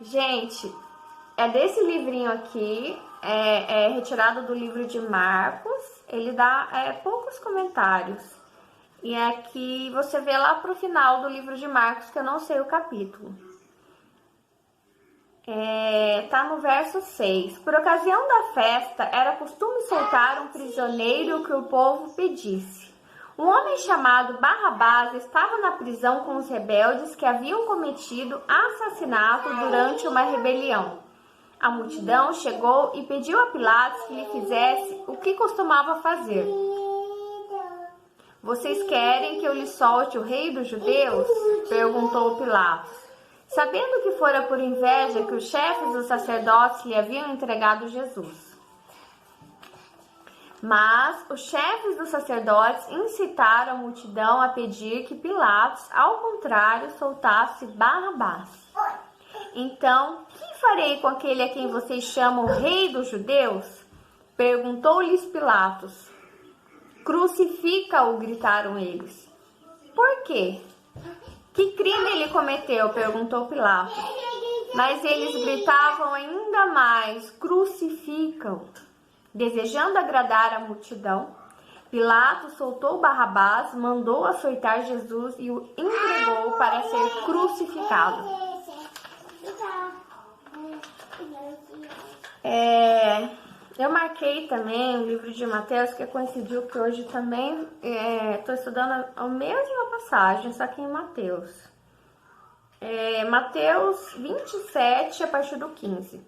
Gente, é desse livrinho aqui, é retirado do livro de Marcos. Ele dá poucos comentários. E aqui você vê lá pro final do livro de Marcos, que eu não sei o capítulo. Tá no verso 6. Por ocasião da festa, era costume soltar um prisioneiro que o povo pedisse. Um homem chamado Barrabás estava na prisão com os rebeldes que haviam cometido assassinato durante uma rebelião. A multidão chegou e pediu a Pilatos que lhe fizesse o que costumava fazer. Vocês querem que eu lhe solte o rei dos judeus? Perguntou Pilatos, sabendo que fora por inveja que os chefes dos sacerdotes lhe haviam entregado Jesus. Mas os chefes dos sacerdotes incitaram a multidão a pedir que Pilatos, ao contrário, soltasse Barrabás. Então, que farei com aquele a quem vocês chamam rei dos judeus? Perguntou-lhes Pilatos. Crucifica-o, gritaram eles. Por quê? Que crime ele cometeu? Perguntou Pilatos. Mas eles gritavam ainda mais, crucifica-o. Desejando agradar a multidão, Pilatos soltou Barrabás, mandou açoitar Jesus e o entregou para ser crucificado. Eu marquei também o livro de Mateus, que coincidiu que hoje também estou estudando a mesma passagem, só que em Mateus. Mateus 27, a partir do 15.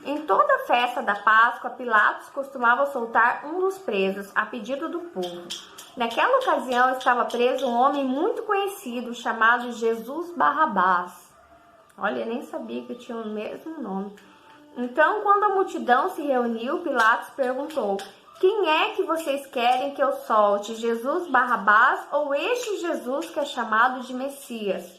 Em toda a festa da Páscoa, Pilatos costumava soltar um dos presos, a pedido do povo. Naquela ocasião estava preso um homem muito conhecido, chamado Jesus Barrabás. Olha, eu nem sabia que tinha o mesmo nome. Então, quando a multidão se reuniu, Pilatos perguntou, quem é que vocês querem que eu solte, Jesus Barrabás ou este Jesus que é chamado de Messias?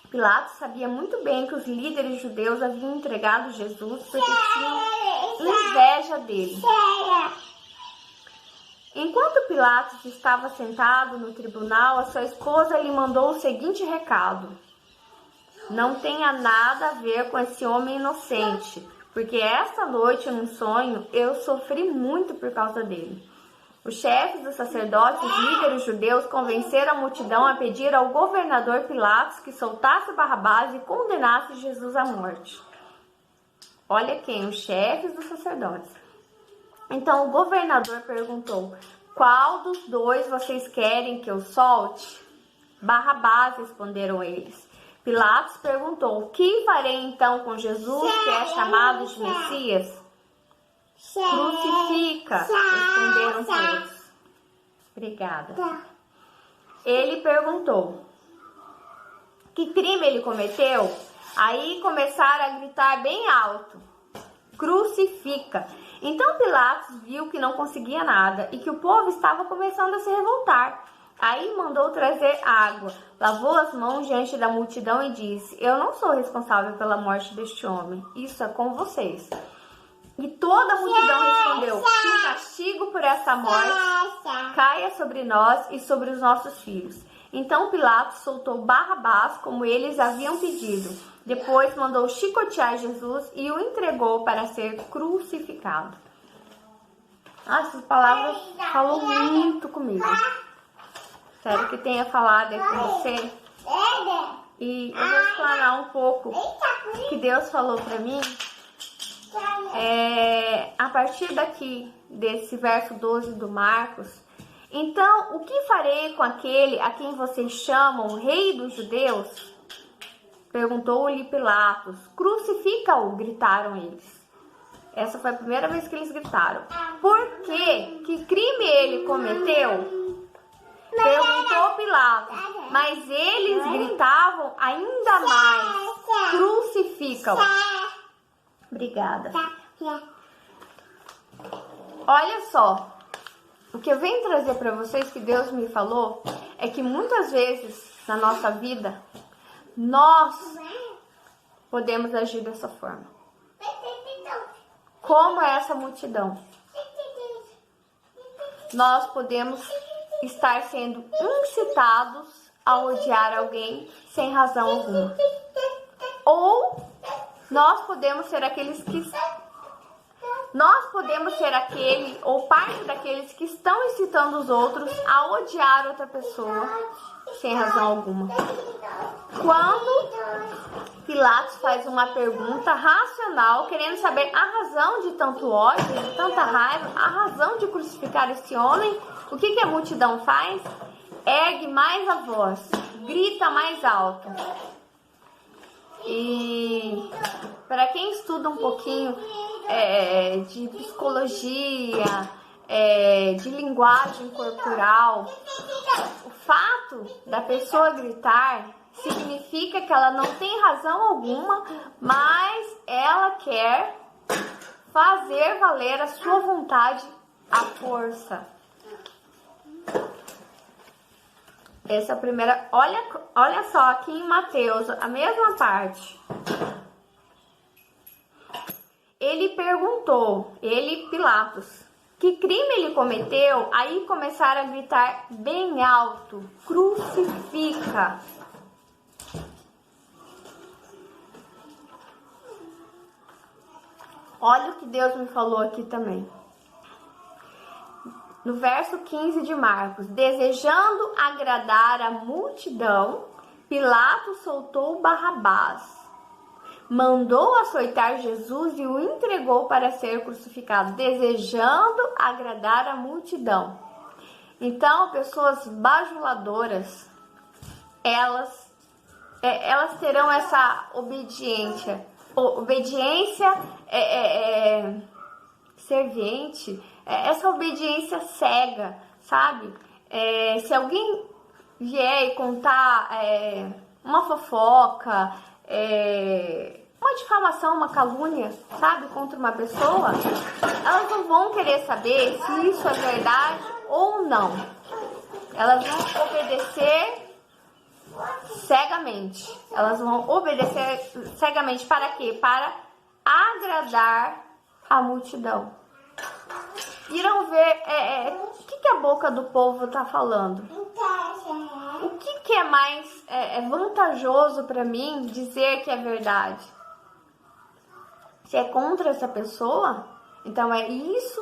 Pilatos sabia muito bem que os líderes judeus haviam entregado Jesus porque tinham inveja dele. Enquanto Pilatos estava sentado no tribunal, a sua esposa lhe mandou o seguinte recado. Não tenha nada a ver com esse homem inocente, porque esta noite, num sonho, eu sofri muito por causa dele. Os chefes dos sacerdotes e os líderes judeus convenceram a multidão a pedir ao governador Pilatos que soltasse Barrabás e condenasse Jesus à morte. Olha quem? Os chefes dos sacerdotes. Então o governador perguntou, qual dos dois vocês querem que eu solte? Barrabás, responderam eles. Pilatos perguntou, o que farei então com Jesus, que é chamado de Messias? Crucifica, responderam todos. Obrigada. Ele perguntou, que crime ele cometeu? Aí começaram a gritar bem alto, crucifica. Então Pilatos viu que não conseguia nada e que o povo estava começando a se revoltar. Aí mandou trazer água, lavou as mãos diante da multidão e disse, eu não sou responsável pela morte deste homem, isso é com vocês. E toda a multidão respondeu, que o castigo por essa morte caia sobre nós e sobre os nossos filhos. Então Pilatos soltou Barrabás, como eles haviam pedido. Depois mandou chicotear Jesus e o entregou para ser crucificado. Essas palavras falam muito comigo. Espero que tenha falado aí com você. E eu vou explanar um pouco o que Deus falou para mim. A partir daqui, desse verso 12 do Marcos. Então, o que farei com aquele a quem vocês chamam rei dos judeus? Perguntou-lhe Pilatos. Crucifica-o, gritaram eles. Essa foi a primeira vez que eles gritaram. Por quê? Que crime ele cometeu? Perguntou Pilatos. Mas eles gritavam ainda mais. Crucifica-o. Obrigada. Olha só, o que eu venho trazer para vocês que Deus me falou é que muitas vezes na nossa vida nós podemos agir dessa forma. Como é essa multidão? Nós podemos estar sendo incitados a odiar alguém sem razão alguma. Ou Nós podemos ser aqueles que... Nós podemos ser aquele ou parte daqueles que estão incitando os outros a odiar outra pessoa sem razão alguma. Quando Pilatos faz uma pergunta racional, querendo saber a razão de tanto ódio, de tanta raiva, a razão de crucificar esse homem, o que a multidão faz? Ergue mais a voz, grita mais alto. E para quem estuda um pouquinho de psicologia, de linguagem corporal, o fato da pessoa gritar significa que ela não tem razão alguma, mas ela quer fazer valer a sua vontade à força. Essa é a primeira. Olha só aqui em Mateus, a mesma parte. Ele perguntou, Pilatos, que crime ele cometeu? Aí começaram a gritar bem alto: crucifica. Olha o que Deus me falou aqui também. No verso 15 de Marcos: desejando agradar a multidão, Pilatos soltou Barrabás. Mandou açoitar Jesus e o entregou para ser crucificado, desejando agradar a multidão. Então, pessoas bajuladoras, elas terão essa obediência serviente, essa obediência cega, sabe? Se alguém vier e contar uma fofoca, uma difamação, uma calúnia, sabe, contra uma pessoa, elas não vão querer saber se isso é verdade ou não. Elas vão obedecer cegamente. Elas vão obedecer cegamente para quê? Para agradar a multidão. Irão ver o que a boca do povo está falando. O que é mais vantajoso para mim dizer que é verdade? Se é contra essa pessoa, então é isso.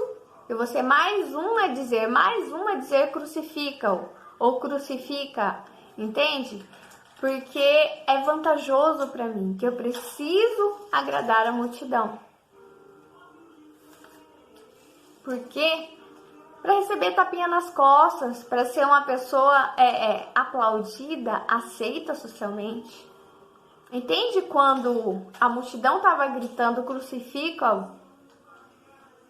E você mais um a dizer crucifica-o ou crucifica, entende? Porque é vantajoso para mim, que eu preciso agradar a multidão. Porque para receber tapinha nas costas, para ser uma pessoa aplaudida, aceita socialmente. Entende quando a multidão estava gritando crucifica-o?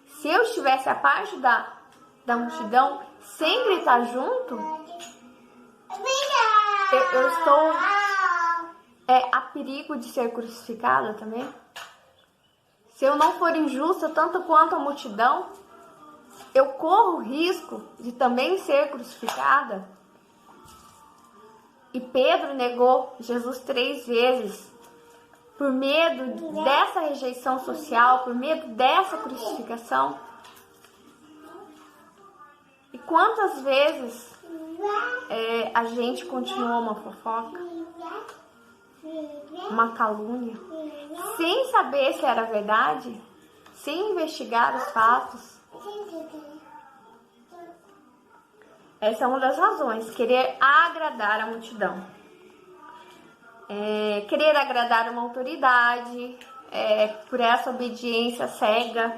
Se eu estivesse a parte da multidão sem gritar junto, eu estou a perigo de ser crucificada também. Se eu não for injusta tanto quanto a multidão, eu corro o risco de também ser crucificada. E Pedro negou Jesus 3 vezes por medo dessa rejeição social, por medo dessa crucificação. E quantas vezes a gente continua uma fofoca, uma calúnia, sem saber se era verdade, sem investigar os fatos? Essa é uma das razões, querer agradar a multidão. Querer agradar uma autoridade, por essa obediência cega.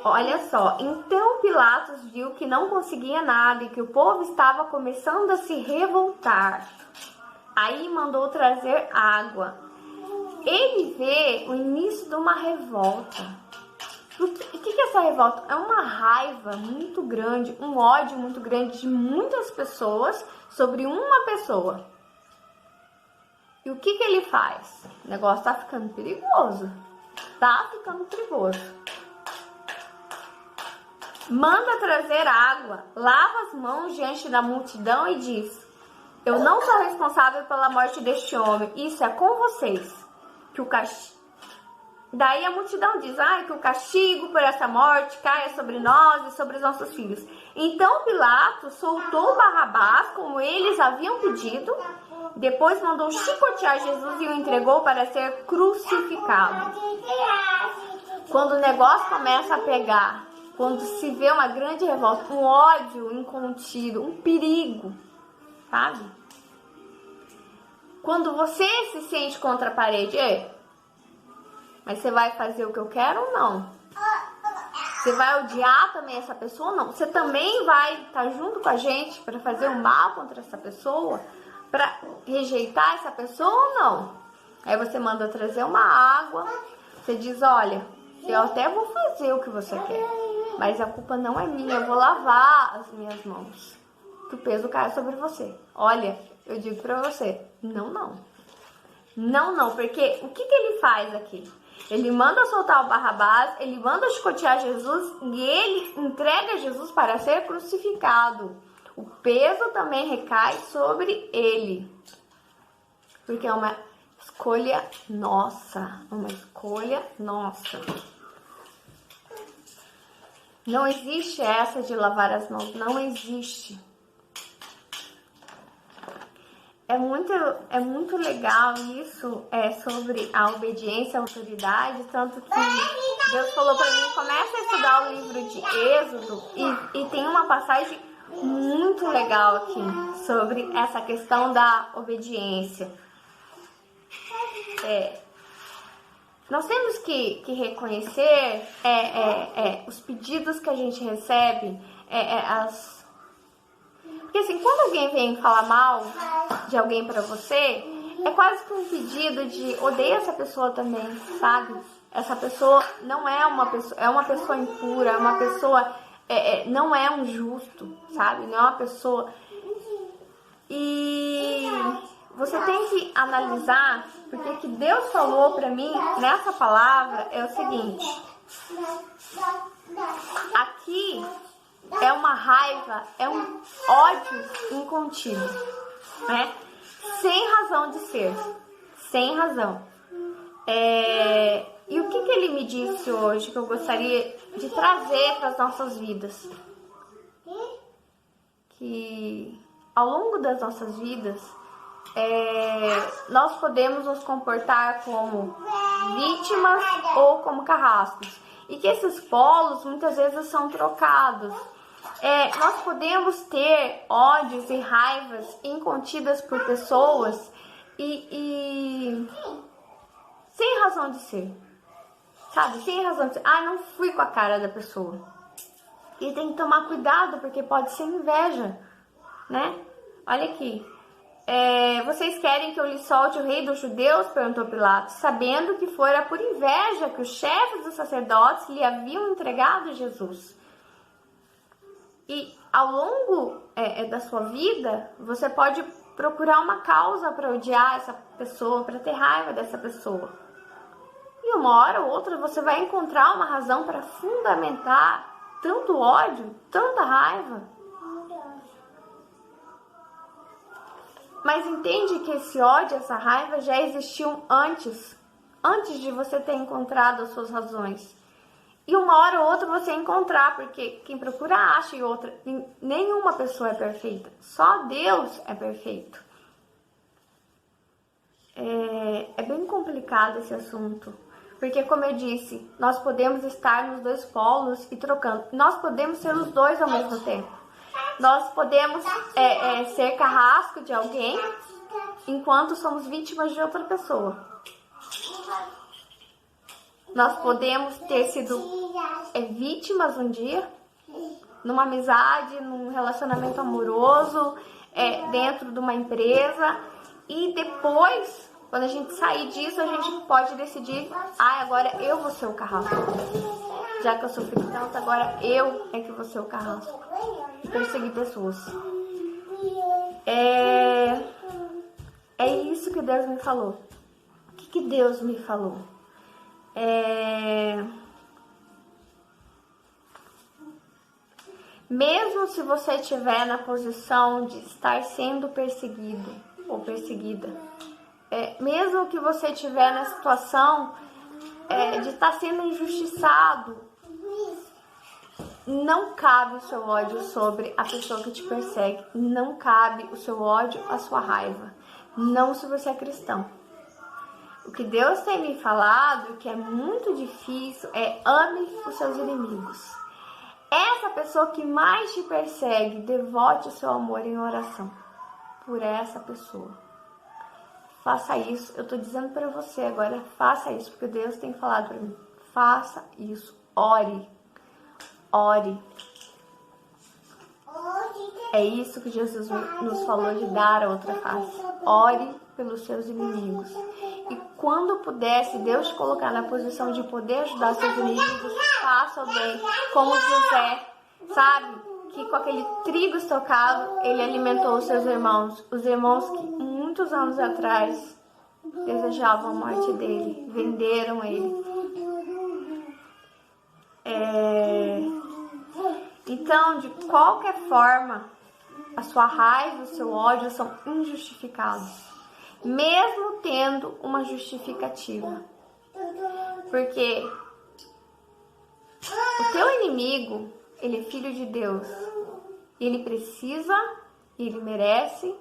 Olha só, então Pilatos viu que não conseguia nada e que o povo estava começando a se revoltar. Aí mandou trazer água. Ele vê o início de uma revolta. O que é essa revolta? É uma raiva muito grande, um ódio muito grande de muitas pessoas sobre uma pessoa. E o que ele faz? O negócio tá ficando perigoso. Tá ficando perigoso. Manda trazer água, lava as mãos diante da multidão e diz: eu não sou responsável pela morte deste homem, isso é com vocês. Que o Daí a multidão diz: que o castigo por essa morte caia sobre nós e sobre os nossos filhos. Então Pilatos soltou Barrabás, como eles haviam pedido, Depois mandou chicotear Jesus e o entregou para ser crucificado. Quando o negócio começa a pegar, quando se vê uma grande revolta, um ódio incontido, um perigo, sabe? Quando você se sente contra a parede, mas você vai fazer o que eu quero ou não? Você vai odiar também essa pessoa ou não? Você também vai estar junto com a gente para fazer o mal contra essa pessoa? Para rejeitar essa pessoa ou não? Aí você manda trazer uma água, você diz, olha, eu até vou fazer o que você quer, mas a culpa não é minha, eu vou lavar as minhas mãos, que o peso cai sobre você. Olha, eu digo pra você, não, porque o que ele faz aqui? Ele manda soltar o Barrabás, ele manda chicotear Jesus e ele entrega Jesus para ser crucificado. O peso também recai sobre ele, porque é uma escolha nossa, Não existe essa de lavar as mãos, não existe. É muito legal isso, sobre a obediência à autoridade, tanto que Deus falou para mim, começa a estudar o livro de Êxodo e tem uma passagem muito legal aqui sobre essa questão da obediência. Nós temos que reconhecer os pedidos que a gente recebe, Porque assim, quando alguém vem falar mal de alguém pra você, é quase que um pedido de odeia essa pessoa também, sabe? Essa pessoa não é uma pessoa, é uma pessoa impura, é uma pessoa, não é um justo, sabe? Não é uma pessoa... E você tem que analisar, porque o que Deus falou pra mim nessa palavra é o seguinte: aqui é uma raiva, é um ódio incontido, né? Sem razão de ser, sem razão. E o que ele me disse hoje que eu gostaria de trazer para as nossas vidas? Que ao longo das nossas vidas, nós podemos nos comportar como vítimas ou como carrascos. E que esses polos muitas vezes são trocados. Nós podemos ter ódios e raivas incontidas por pessoas e sem razão de ser. Sabe? Sem razão de ser. Não fui com a cara da pessoa. E tem que tomar cuidado, porque pode ser inveja, né? Olha aqui. Vocês querem que eu lhe solte o rei dos judeus? Perguntou Pilatos, sabendo que fora por inveja que os chefes dos sacerdotes lhe haviam entregado Jesus. E ao longo da sua vida, você pode procurar uma causa para odiar essa pessoa, para ter raiva dessa pessoa. E uma hora ou outra você vai encontrar uma razão para fundamentar tanto ódio, tanta raiva. Mas entende que esse ódio, essa raiva já existiam antes de você ter encontrado as suas razões. E uma hora ou outra você encontrar, porque quem procura acha, e outra, nenhuma pessoa é perfeita, só Deus é perfeito. É bem complicado esse assunto, porque como eu disse, nós podemos estar nos dois polos e trocando, nós podemos ser os dois ao mesmo tempo. Nós podemos ser carrasco de alguém enquanto somos vítimas de outra pessoa. Nós podemos ter sido vítimas um dia, numa amizade, num relacionamento amoroso, dentro de uma empresa, e depois, quando a gente sair disso, a gente pode decidir, agora eu vou ser o carrasco. Já que eu sofri tanto, agora eu que vou ser o carrasco e perseguir pessoas. É isso que Deus me falou. O que Deus me falou? Mesmo se você estiver na posição de estar sendo perseguido ou perseguida, mesmo que você estiver na situação de estar sendo injustiçado, não cabe o seu ódio sobre a pessoa que te persegue, não cabe o seu ódio, a sua raiva. Não se você é cristão. O que Deus tem me falado, que é muito difícil, é ame os seus inimigos. Essa pessoa que mais te persegue, devote o seu amor em oração por essa pessoa. Faça isso. Eu tô dizendo para você agora, faça isso, porque Deus tem falado para mim. Faça isso. Ore. Ore. É isso que Jesus nos falou de dar a outra face. Ore pelos seus inimigos. E quando puder, se Deus te colocar na posição de poder ajudar seus inimigos, faça o bem. Como José, sabe? Que com aquele trigo estocado, ele alimentou os seus irmãos. Os irmãos que muitos anos atrás desejavam a morte dele. Venderam ele. Então, de qualquer forma, a sua raiva e o seu ódio são injustificados, mesmo tendo uma justificativa. Porque o teu inimigo, ele é filho de Deus. Ele precisa, ele merece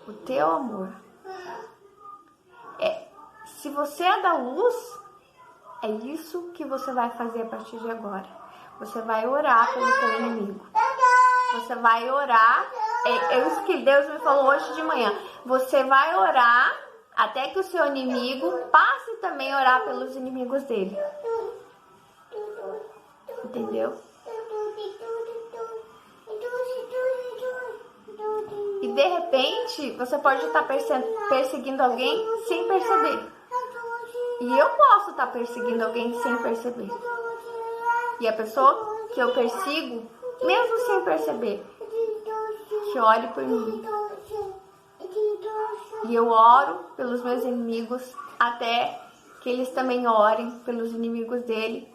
o teu amor. Se você é da luz, é isso que você vai fazer a partir de agora. Você vai orar pelo teu inimigo. Você vai orar. É isso que Deus me falou hoje de manhã. Você vai orar até que o seu inimigo passe também a orar pelos inimigos dele. Entendeu? E de repente, você pode estar perseguindo alguém sem perceber. E eu posso estar perseguindo alguém sem perceber. E a pessoa que eu persigo, mesmo sem perceber, que olhe por mim. E eu oro pelos meus inimigos até que eles também orem pelos inimigos dele,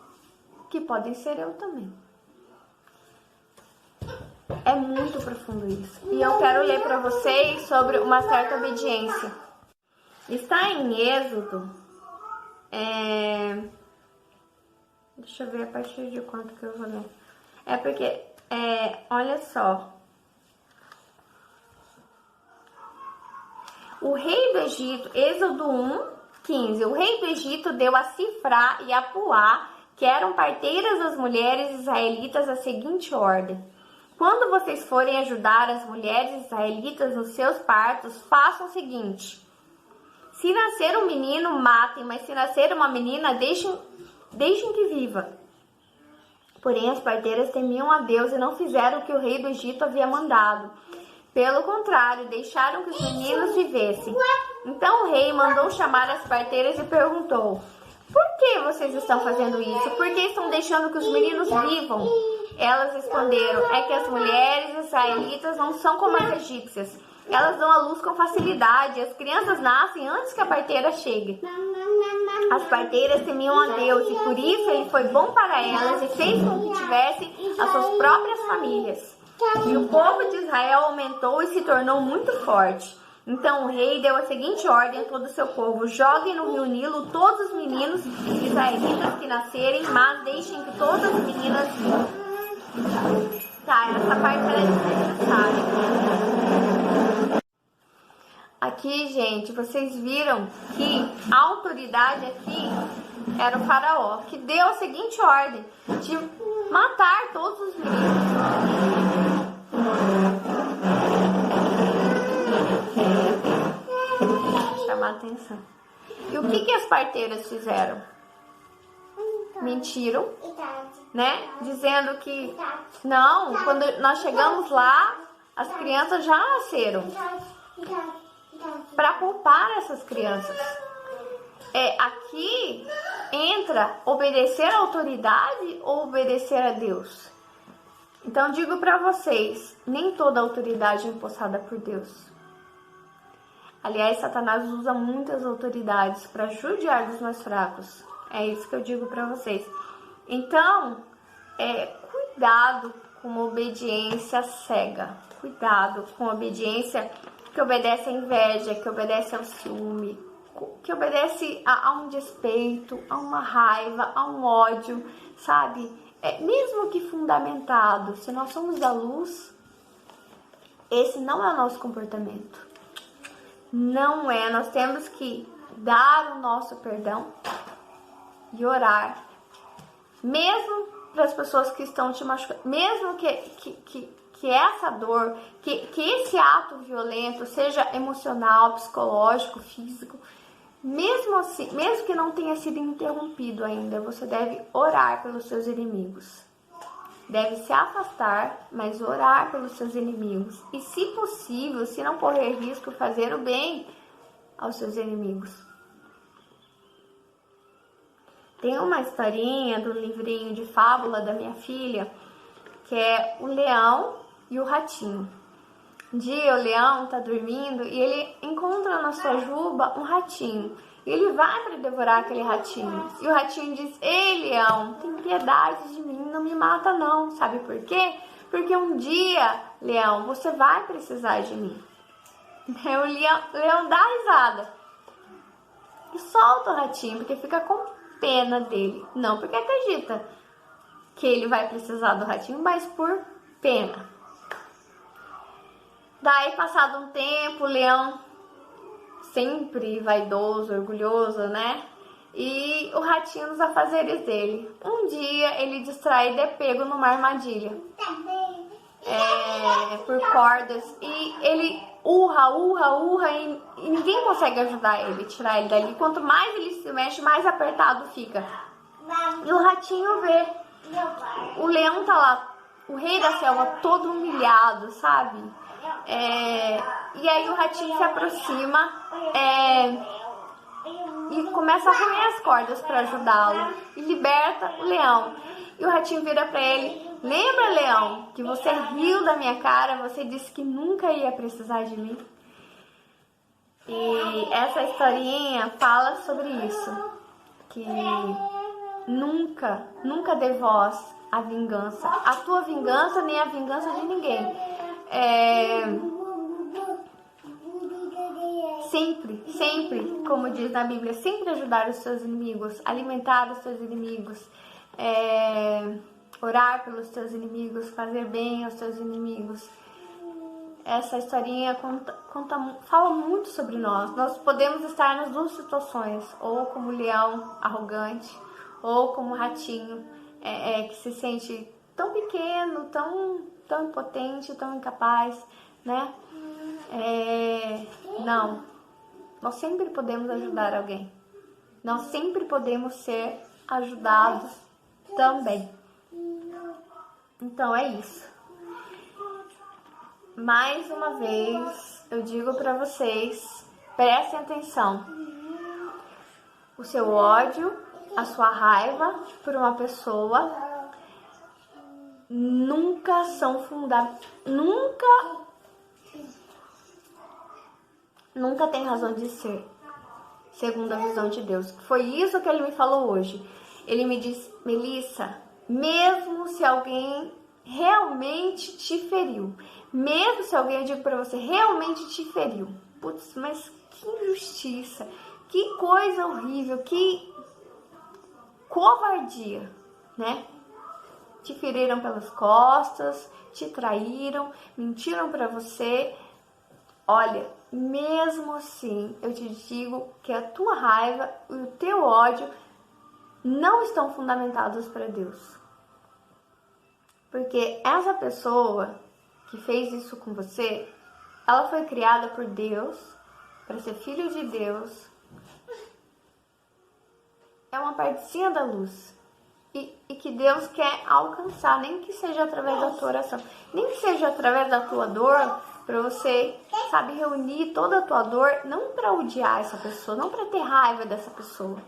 que podem ser eu também. É muito profundo isso. E eu quero ler para vocês sobre uma certa obediência. Está em Êxodo. Deixa eu ver a partir de quanto que eu vou ler. Porque, olha só. O rei do Egito, Êxodo 1:15. O rei do Egito deu a Sifrá e a Puá, que eram parteiras das mulheres israelitas, a seguinte ordem: quando vocês forem ajudar as mulheres israelitas nos seus partos, façam o seguinte: se nascer um menino, matem, mas se nascer uma menina, deixem que viva. Porém, as parteiras temiam a Deus e não fizeram o que o rei do Egito havia mandado. Pelo contrário, deixaram que os meninos vivessem. Então o rei mandou chamar as parteiras e perguntou: por que vocês estão fazendo isso? Por que estão deixando que os meninos vivam? Elas responderam: é que as mulheres israelitas não são como as egípcias. Elas dão a luz com facilidade. As crianças nascem antes que a parteira chegue. As parteiras temiam a Deus e por isso ele foi bom para elas e fez com que tivessem as suas próprias famílias. E o povo de Israel aumentou e se tornou muito forte. Então o rei deu a seguinte ordem a todo o seu povo: joguem no rio Nilo todos os meninos israelitas que nascerem, mas deixem que todas as meninas vivam. Tá, essa parte era desnecessária. Aqui, gente, vocês viram que a autoridade aqui era o faraó, que deu a seguinte ordem: de matar todos os meninos. Chamar atenção. E o que as parteiras fizeram? Mentiram, né? Dizendo que não, quando nós chegamos lá, as crianças já nasceram. Para poupar essas crianças. Aqui entra obedecer à autoridade ou obedecer a Deus. Então digo para vocês, nem toda autoridade é empossada por Deus. Aliás, Satanás usa muitas autoridades para judiar dos mais fracos. É isso que eu digo para vocês. Então, cuidado com uma obediência cega. Cuidado com a obediência que obedece à inveja, que obedece ao ciúme, que obedece a um despeito, a uma raiva, a um ódio, sabe? Mesmo que fundamentado, se nós somos da luz, Esse não é o nosso comportamento. Não é. Nós temos que dar o nosso perdão e orar. Mesmo para as pessoas que estão te machucando. Mesmo que essa dor, que esse ato violento, seja emocional, psicológico, físico, mesmo assim, mesmo que não tenha sido interrompido ainda, você deve orar pelos seus inimigos. Deve se afastar, mas orar pelos seus inimigos. E, se possível, se não correr risco, fazer o bem aos seus inimigos. Tem uma historinha do livrinho de fábula da minha filha, que é o leão e o ratinho. Um dia o leão tá dormindo e ele encontra na sua juba um ratinho. E ele vai para devorar aquele ratinho. E o ratinho diz: ei, leão, tem piedade de mim, não me mata não. Sabe por quê? Porque um dia, leão, você vai precisar de mim. O leão dá risada e solta o ratinho, porque fica com pena dele. Não porque acredita que ele vai precisar do ratinho, mas por pena. Daí, passado um tempo, o leão, sempre vaidoso, orgulhoso, né? E o ratinho nos afazeres dele. Um dia ele distraído é pego numa armadilha. Por cordas. E ele urra e ninguém consegue ajudar ele, tirar ele dali. Quanto mais ele se mexe, mais apertado fica. E o ratinho vê. O leão tá lá, o rei da selva, todo humilhado, sabe? E aí o ratinho se aproxima e começa a roer as cordas para ajudá-lo e liberta o leão. E o ratinho vira para ele: lembra, leão, que você riu da minha cara, você disse que nunca ia precisar de mim? E essa historinha fala sobre isso, que nunca dê voz à vingança, a tua vingança nem a vingança de ninguém. Sempre, como diz na Bíblia, sempre ajudar os seus inimigos, alimentar os seus inimigos, orar pelos seus inimigos, fazer bem aos seus inimigos. Essa historinha fala muito sobre nós. Nós podemos estar nas duas situações, ou como leão arrogante, ou como ratinho que se sente tão pequeno, tão impotente, tão incapaz, né? Não, nós sempre podemos ajudar alguém. Nós sempre podemos ser ajudados também. Então é isso. Mais uma vez, eu digo para vocês, prestem atenção. O seu ódio, a sua raiva por uma pessoa nunca são nunca tem razão de ser, segundo a visão de Deus. Foi isso que ele me falou hoje. Ele me disse: Melissa, mesmo se alguém realmente te feriu, mesmo se alguém, eu digo pra você, realmente te feriu, putz, mas que injustiça, que coisa horrível, que covardia, né? Te feriram pelas costas, te traíram, mentiram pra você. Olha, mesmo assim, eu te digo que a tua raiva e o teu ódio não estão fundamentados para Deus. Porque essa pessoa que fez isso com você, ela foi criada por Deus, para ser filho de Deus. É uma partezinha da luz. E que Deus quer alcançar, nem que seja através da tua oração, nem que seja através da tua dor, para você, sabe, reunir toda a tua dor, não para odiar essa pessoa, não para ter raiva dessa pessoa,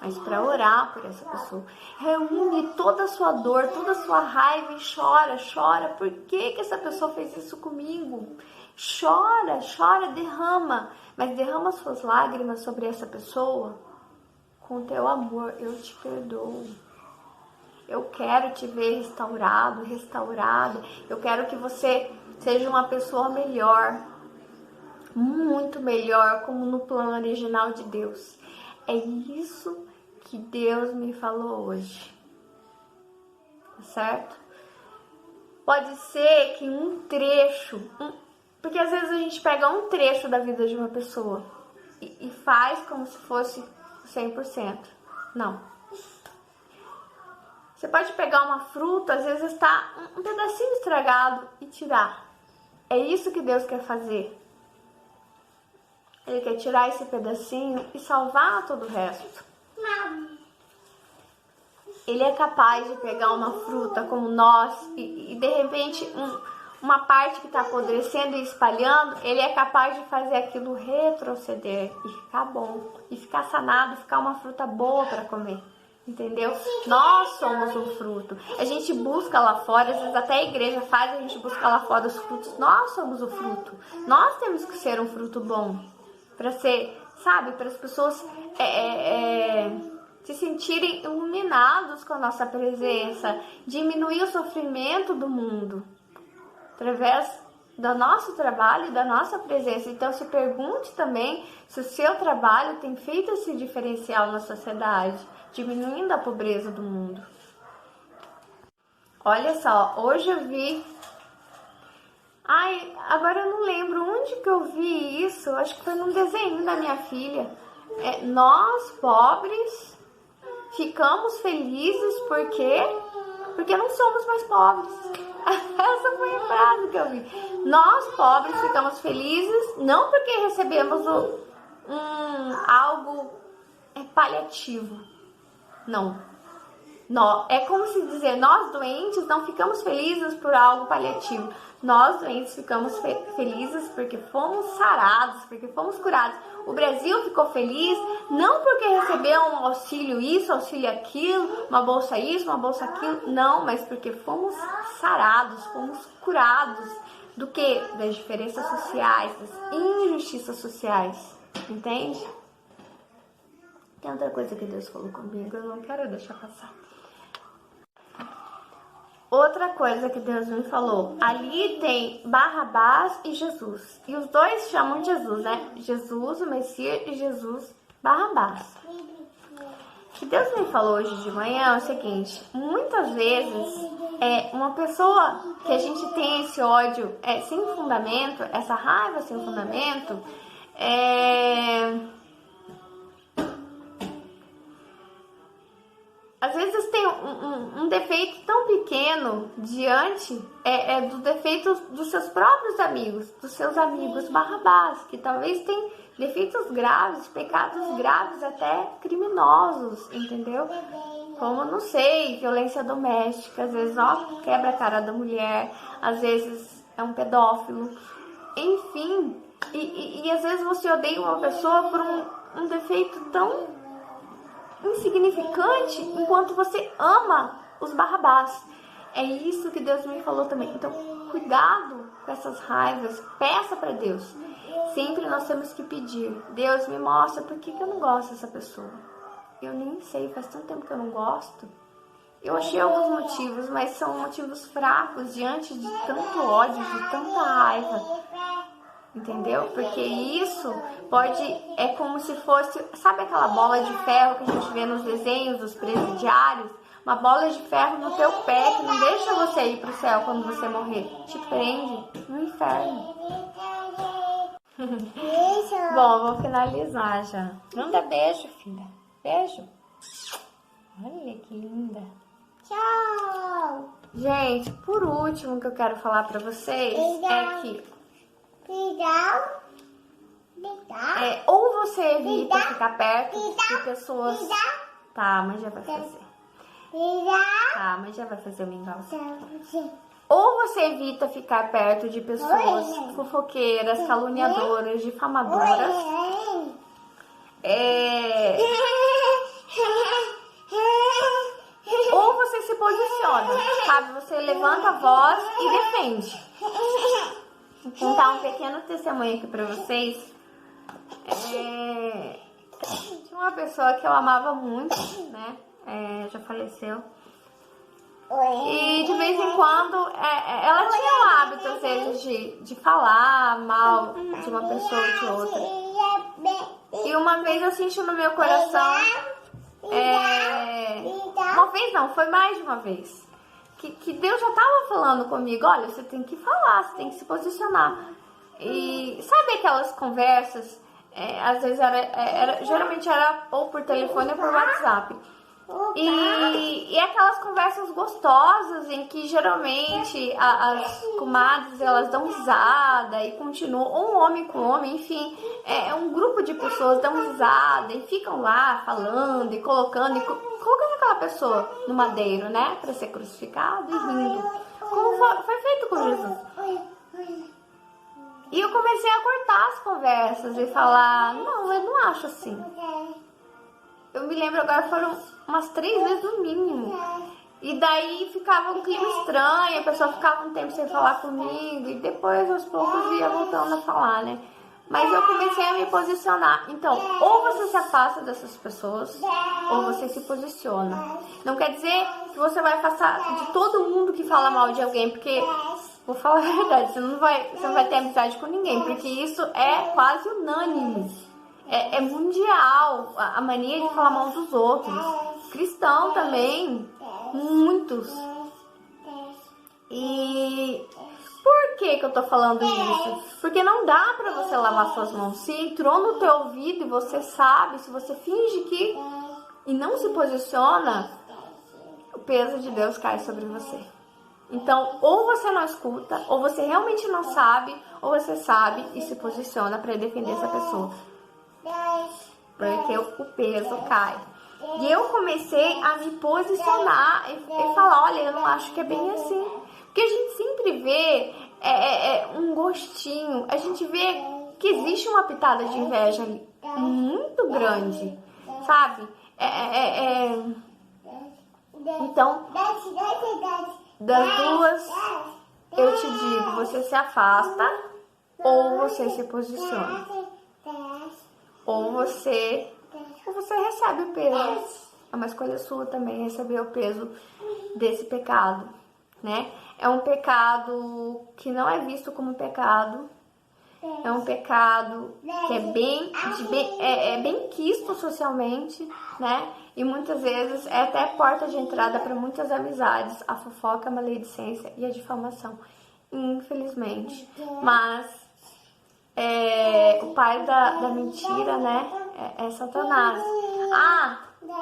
mas para orar por essa pessoa. Reúne toda a sua dor, toda a sua raiva e chora. Por que essa pessoa fez isso comigo? Chora, derrama, mas derrama suas lágrimas sobre essa pessoa com o teu amor. Eu te perdoo. Eu quero te ver restaurada. Eu quero que você seja uma pessoa melhor, muito melhor, como no plano original de Deus. É isso que Deus me falou hoje, certo? Pode ser que um trecho, Porque às vezes a gente pega um trecho da vida de uma pessoa e faz como se fosse 100%. Não. Você pode pegar uma fruta, às vezes está um pedacinho estragado e tirar. É isso que Deus quer fazer. Ele quer tirar esse pedacinho e salvar todo o resto. Ele é capaz de pegar uma fruta como nós e de repente uma parte que está apodrecendo e espalhando, ele é capaz de fazer aquilo retroceder e ficar bom, e ficar sanado, ficar uma fruta boa para comer. Entendeu? Nós somos um fruto. A gente busca lá fora, às vezes até a igreja faz, a gente busca lá fora os frutos. Nós somos o fruto. Nós temos que ser um fruto bom. Para ser, sabe, para as pessoas se sentirem iluminados com a nossa presença, diminuir o sofrimento do mundo através do nosso trabalho e da nossa presença. Então se pergunte também se o seu trabalho tem feito esse diferencial na sociedade, diminuindo a pobreza do mundo. Olha só, hoje eu vi... Ai, agora eu não lembro onde que eu vi isso. Acho que foi num desenho da minha filha. Nós, pobres, ficamos felizes porque não somos mais pobres. Essa foi a frase que eu vi. Nós, pobres, ficamos felizes não porque recebemos algo paliativo. Não. É como se dizer, nós doentes não ficamos felizes por algo paliativo. Nós doentes ficamos felizes porque fomos sarados, porque fomos curados. O Brasil ficou feliz não porque recebeu um auxílio isso, auxílio aquilo, uma bolsa isso, uma bolsa aquilo. Não, mas porque fomos sarados, fomos curados do que? Das diferenças sociais, das injustiças sociais. Entende? Tem outra coisa que Deus falou comigo, eu não quero deixar passar. Outra coisa que Deus me falou, ali tem Barrabás e Jesus. E os dois chamam de Jesus, né? Jesus, o Messias, e Jesus, Barrabás. O que Deus me falou hoje de manhã é o seguinte, muitas vezes uma pessoa que a gente tem esse ódio sem fundamento, essa raiva sem fundamento, às vezes tem um defeito tão pequeno diante do defeito dos seus próprios amigos, dos seus amigos Barrabás, que talvez tem defeitos graves, pecados graves, até criminosos, entendeu? Como, não sei, violência doméstica, às vezes quebra a cara da mulher, às vezes é um pedófilo, enfim. E às vezes você odeia uma pessoa por um defeito tão insignificante, enquanto você ama os Barrabás. É isso que Deus me falou também. Então, cuidado com essas raivas. Peça para Deus. Sempre nós temos que pedir. Deus, me mostra por que eu não gosto dessa pessoa. Eu nem sei, faz tanto tempo que eu não gosto. Eu achei alguns motivos, mas são motivos fracos diante de tanto ódio, de tanta raiva. Entendeu? Porque isso é como se fosse, sabe aquela bola de ferro que a gente vê nos desenhos dos presidiários? Uma bola de ferro no teu pé que não deixa você ir pro céu quando você morrer. Te prende no inferno. Bom, vou finalizar já. Manda beijo, filha. Beijo. Olha que linda. Tchau. Gente, por último que eu quero falar pra vocês é que ou você evita ficar perto de pessoas... Tá, mas já vai fazer. Tá, mas já vai fazer o mingau. Ou você evita ficar perto de pessoas fofoqueiras, caluniadoras, difamadoras. Ou você se posiciona, sabe? Você levanta a voz e defende. Vou contar um pequeno testemunho aqui pra vocês. Tinha uma pessoa que eu amava muito, né? Já faleceu. E de vez em quando ela tinha um hábito, às vezes, de falar mal de uma pessoa ou de outra. E uma vez eu senti no meu coração, uma vez não, foi mais de uma vez, que Deus já estava falando comigo, olha, você tem que falar, você tem que se posicionar. E sabe aquelas conversas, às vezes geralmente era ou por telefone ou por WhatsApp. E aquelas conversas gostosas em que geralmente as comadres elas dão risada e continuam, ou um homem com homem, enfim, um grupo de pessoas dão risada e ficam lá falando e colocando aquela pessoa no madeiro, né, para ser crucificado e rindo, como foi feito com Jesus. E eu comecei a cortar as conversas e falar, não, eu não acho assim. Eu me lembro agora, foram umas 3 vezes no mínimo. E daí ficava um clima estranho, a pessoa ficava um tempo sem falar comigo. E depois, aos poucos, ia voltando a falar, né? Mas eu comecei a me posicionar. Então, ou você se afasta dessas pessoas, ou você se posiciona. Não quer dizer que você vai afastar de todo mundo que fala mal de alguém, porque, vou falar a verdade, você não vai ter amizade com ninguém, porque isso é quase unânime. É mundial a mania de falar mal dos outros. Cristão também, muitos. E por que eu tô falando isso? Porque não dá pra você lavar suas mãos. Se entrou no teu ouvido e você sabe, se você finge que e não se posiciona, o peso de Deus cai sobre você. Então, ou você não escuta, ou você realmente não sabe, ou você sabe e se posiciona pra defender essa pessoa. Porque o peso cai. E eu comecei a me posicionar e falar, olha, eu não acho que é bem assim. Porque a gente sempre vê um gostinho, a gente vê que existe uma pitada de inveja ali, muito grande, sabe? Então, das duas, eu te digo, você se afasta ou você se posiciona. Ou você recebe o peso. É uma escolha sua também receber o peso desse pecado, né? É um pecado que não é visto como pecado. É um pecado que é bem quisto socialmente, né? E muitas vezes é até porta de entrada para muitas amizades. A fofoca, a maledicência e a difamação, infelizmente. Mas o pai da mentira, né, é Satanás.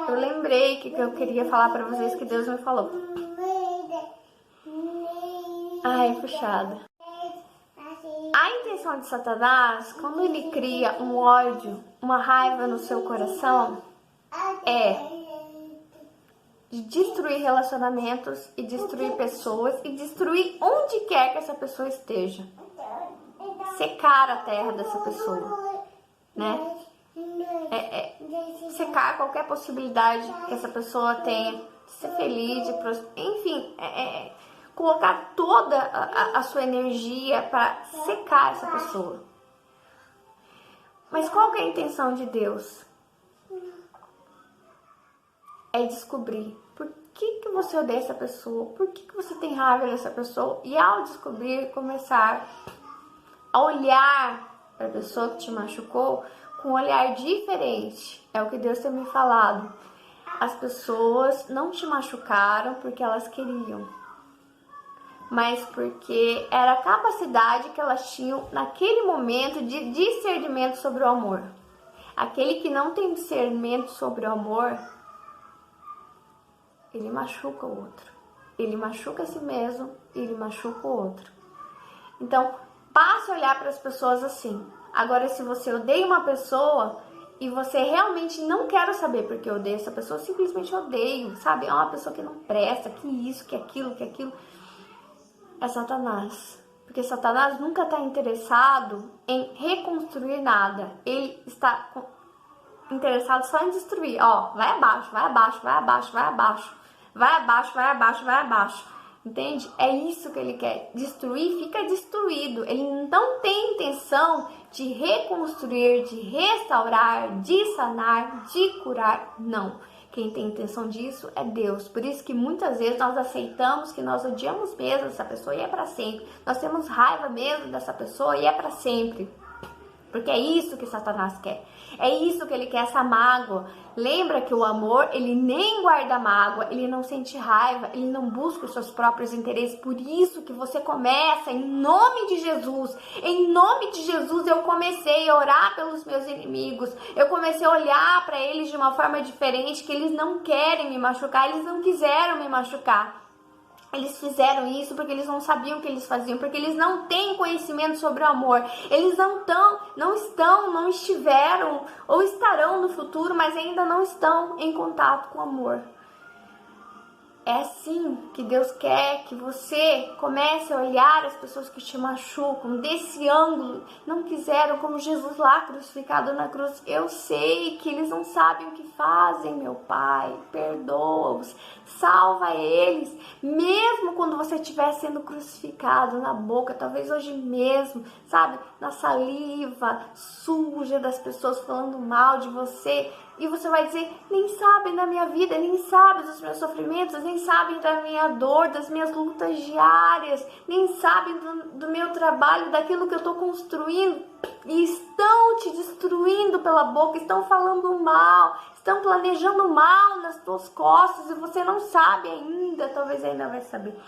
Eu lembrei que eu queria falar pra vocês que Deus me falou. Ai, puxada. A intenção de Satanás, quando ele cria um ódio, uma raiva no seu coração, é de destruir relacionamentos e destruir pessoas e destruir onde quer que essa pessoa esteja. Secar a terra dessa pessoa, né? Secar qualquer possibilidade que essa pessoa tenha de ser feliz, enfim, colocar toda a sua energia para secar essa pessoa. Mas qual que é a intenção de Deus? É descobrir por que você odeia essa pessoa, por que você tem raiva dessa pessoa, e ao descobrir, começar a olhar para a pessoa que te machucou com um olhar diferente. É o que Deus tem me falado. As pessoas não te machucaram porque elas queriam, mas porque era a capacidade que elas tinham naquele momento de discernimento sobre o amor. Aquele que não tem discernimento sobre o amor, ele machuca o outro. Ele machuca a si mesmo e ele machuca o outro. Então, passe a olhar para as pessoas assim. Agora, se você odeia uma pessoa e você realmente não quer saber porque eu odeio essa pessoa, simplesmente odeio, sabe? É uma pessoa que não presta, que isso, que aquilo, é Satanás. Porque Satanás nunca está interessado em reconstruir nada. Ele está interessado só em destruir. Vai abaixo, vai abaixo, vai abaixo, vai abaixo. Vai abaixo, vai abaixo, vai abaixo. Entende? É isso que ele quer. Destruir, fica destruído. Ele não tem intenção de reconstruir, de restaurar, de sanar, de curar. Não. Quem tem intenção disso é Deus. Por isso que muitas vezes nós aceitamos que nós odiamos mesmo essa pessoa e é para sempre. Nós temos raiva mesmo dessa pessoa e é para sempre. Porque é isso que Satanás quer. É isso que ele quer, essa mágoa. Lembra que o amor, ele nem guarda mágoa, ele não sente raiva, ele não busca os seus próprios interesses. Por isso que você começa, em nome de Jesus, em nome de Jesus, eu comecei a orar pelos meus inimigos. Eu comecei a olhar para eles de uma forma diferente, que eles não querem me machucar, eles não quiseram me machucar. Eles fizeram isso porque eles não sabiam o que eles faziam, porque eles não têm conhecimento sobre o amor. Eles não estiveram ou estarão no futuro, mas ainda não estão em contato com o amor. É assim que Deus quer que você comece a olhar as pessoas que te machucam desse ângulo. Não quiseram, como Jesus lá crucificado na cruz. Eu sei que eles não sabem o que fazem, meu Pai. Perdoa-os, salva eles. Mesmo quando você estiver sendo crucificado na boca, talvez hoje mesmo, sabe? Na saliva suja das pessoas falando mal de você. E você vai dizer, nem sabem da minha vida, nem sabem dos meus sofrimentos, nem sabem da minha dor, das minhas lutas diárias, nem sabem do meu trabalho, daquilo que eu estou construindo. E estão te destruindo pela boca, estão falando mal, estão planejando mal nas tuas costas e você não sabe ainda, talvez ainda vai saber.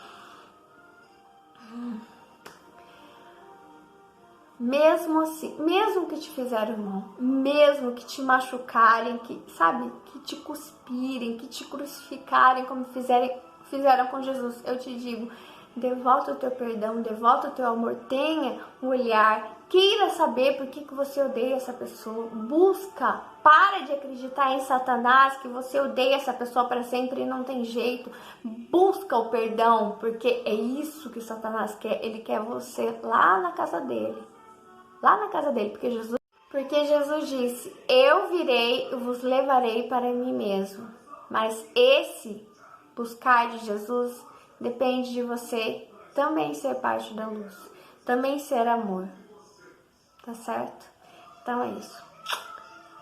Mesmo assim, mesmo que te fizeram mal, mesmo que te machucarem, que te cuspirem, que te crucificarem como fizeram com Jesus, eu te digo, devolta o teu perdão, devolta o teu amor, tenha um olhar, queira saber por que você odeia essa pessoa, busca, para de acreditar em Satanás, que você odeia essa pessoa para sempre e não tem jeito, busca o perdão, porque é isso que Satanás quer, ele quer você lá na casa dele. Lá na casa dele, porque Jesus disse, eu virei e vos levarei para mim mesmo. Mas esse buscar de Jesus depende de você também ser parte da luz, também ser amor, tá certo? Então é isso.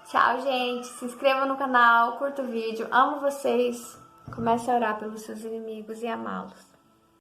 Tchau, gente, se inscreva no canal, curta o vídeo, amo vocês, comece a orar pelos seus inimigos e amá-los.